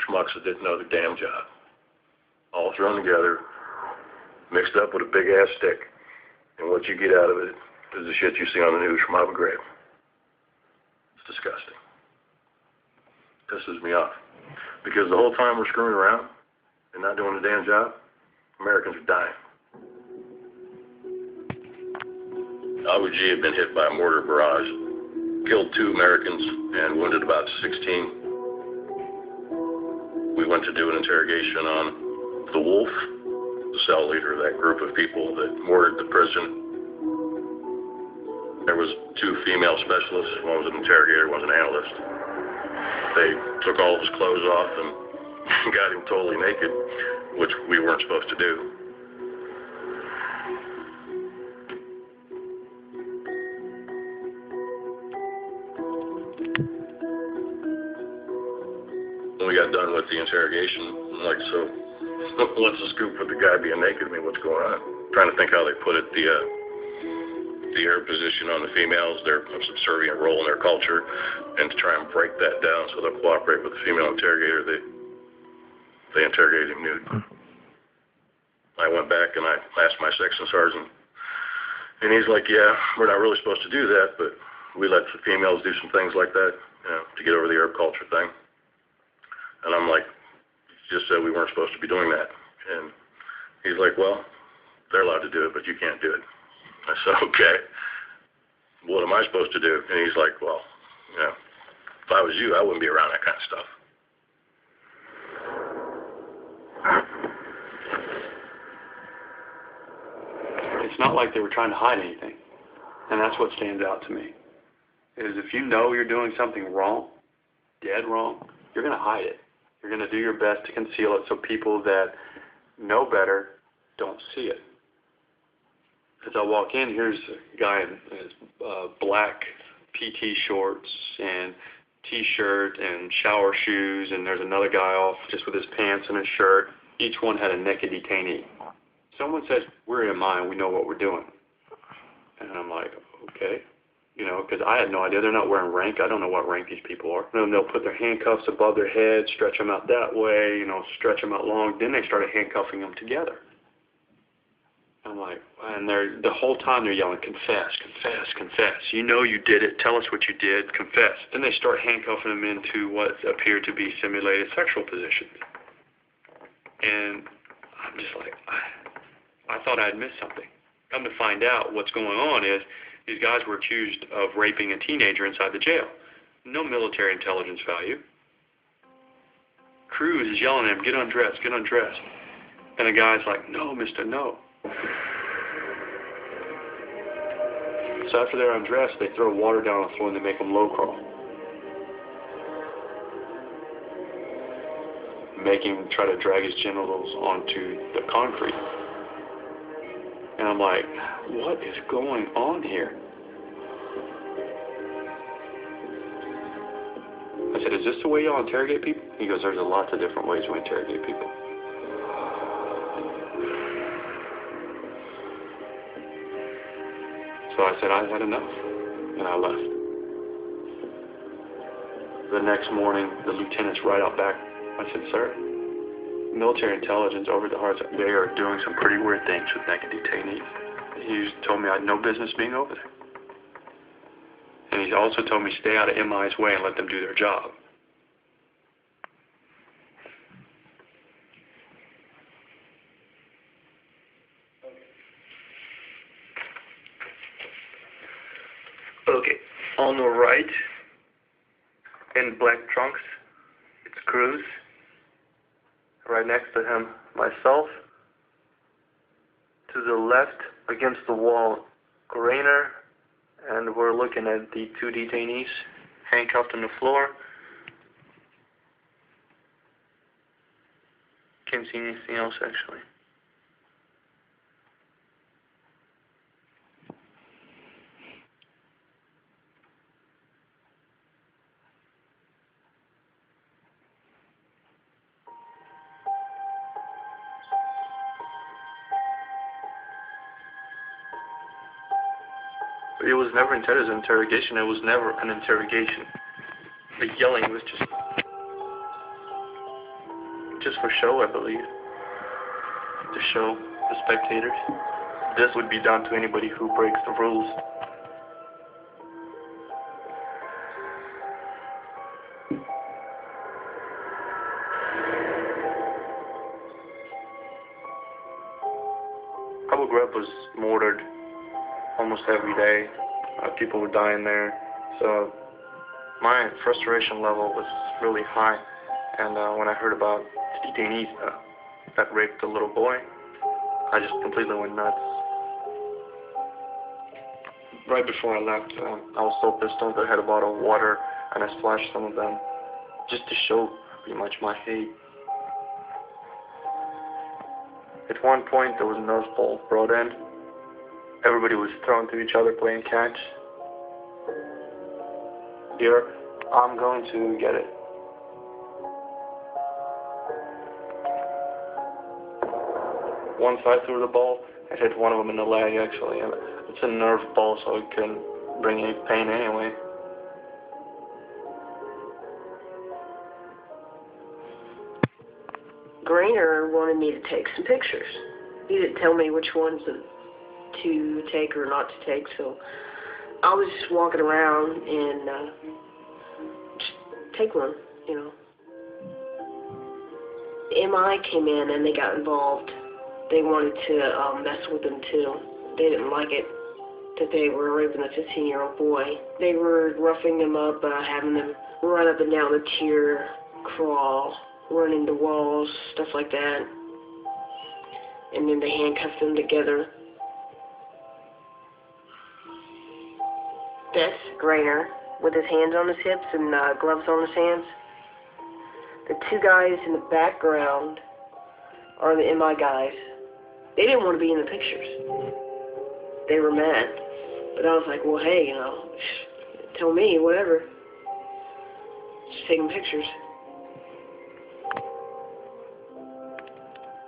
schmucks that didn't know the damn job. All thrown together, mixed up with a big-ass stick. And what you get out of it is the shit you see on the news from Abu Ghraib. It's disgusting. Pisses me off. Because the whole time we're screwing around and not doing the damn job, Americans are dying. Abu G had been hit by a mortar barrage, killed 2 Americans and wounded about 16. We went to do an interrogation on the Wolf, the cell leader of that group of people that mortared the prison. There was 2 female specialists. One was an interrogator, one was an analyst. They took all of his clothes off and got him totally naked, which we weren't supposed to do. When we got done with the interrogation, I'm like, so what's the scoop with the guy being naked? I mean, what's going on? Trying to think how they put it, the air position on the females, their subservient role in their culture, and to try and break that down so they'll cooperate with the female interrogator, they interrogated him nude. I went back and I asked my section sergeant, and he's like, yeah, we're not really supposed to do that, but we let the females do some things like that, you know, to get over the Arab culture thing. And I'm like, just said we weren't supposed to be doing that. And he's like, well, they're allowed to do it, but you can't do it. I said, okay, what am I supposed to do? And he's like, well, you know, if I was you, I wouldn't be around that kind of stuff. It's not like they were trying to hide anything. And that's what stands out to me, is if you know you're doing something wrong, dead wrong, you're going to hide it. You're going to do your best to conceal it so people that know better don't see it. As I walk in, here's a guy in his black PT shorts and T-shirt and shower shoes, and there's another guy off just with his pants and his shirt. Each one had a naked detainee. Someone says, we're in mine, we know what we're doing. And I'm like, okay. You know, because I had no idea. They're not wearing rank. I don't know what rank these people are. And they'll put their handcuffs above their head, stretch them out that way, you know, stretch them out long. Then they started handcuffing them together. I'm like, and the whole time they're yelling, confess, confess, confess. You know you did it. Tell us what you did. Confess. Then they start handcuffing them into what appeared to be simulated sexual positions. And I'm just like, I thought I'd missed something. Come to find out what's going on is these guys were accused of raping a teenager inside the jail. No military intelligence value. Cruz is yelling at him, get undressed, get undressed. And the guy's like, no, mister, no. So after they're undressed, they throw water down on the floor and they make them low crawl. Make him try to drag his genitals onto the concrete. And I'm like, what is going on here? I said, is this the way y'all interrogate people? He goes, there's lots of different ways we interrogate people. So I said, I had enough, and I left. The next morning, the lieutenant's right out back. I said, sir, military intelligence over the hearts, they are doing some pretty weird things with naked detainees. He told me I had no business being over there. And he also told me stay out of MI's way and let them do their job. Okay, on the right, in black trunks, it's Cruz. Right next to him, myself. To the left, against the wall, Grainer, and we're looking at the 2 detainees handcuffed on the floor. Can't see anything else, actually. It was never intended as an interrogation. It was never an interrogation. The yelling was just... just for show, I believe. To show the spectators. This would be done to anybody who breaks the rules. Abu Ghraib was mortared almost every day. People were dying there. So my frustration level was really high. And when I heard about the detainees that raped the little boy, I just completely went nuts. Right before I left, I was so pissed off that I had a bottle of water and I splashed some of them just to show pretty much my hate. At one point, there was a Nerf ball brought in. Everybody was thrown to each other playing catch. Here, I'm going to get it. Once I threw the ball, I hit one of them in the leg, actually. It's a Nerf ball, so it couldn't bring any pain anyway. Grainer wanted me to take some pictures. He didn't tell me which ones to take or not to take, so I was just walking around and just take one, you know. The MI came in and they got involved. They wanted to mess with them too. They didn't like it that they were raping a 15-year-old boy. They were roughing them up, having them run up and down the tier, crawl, run into walls, stuff like that. And then they handcuffed them together. That's Grainer, with his hands on his hips and gloves on his hands. The two guys in the background are the MI guys. They didn't want to be in the pictures. They were mad. But I was like, well, hey, you know, tell me, whatever. Just taking pictures.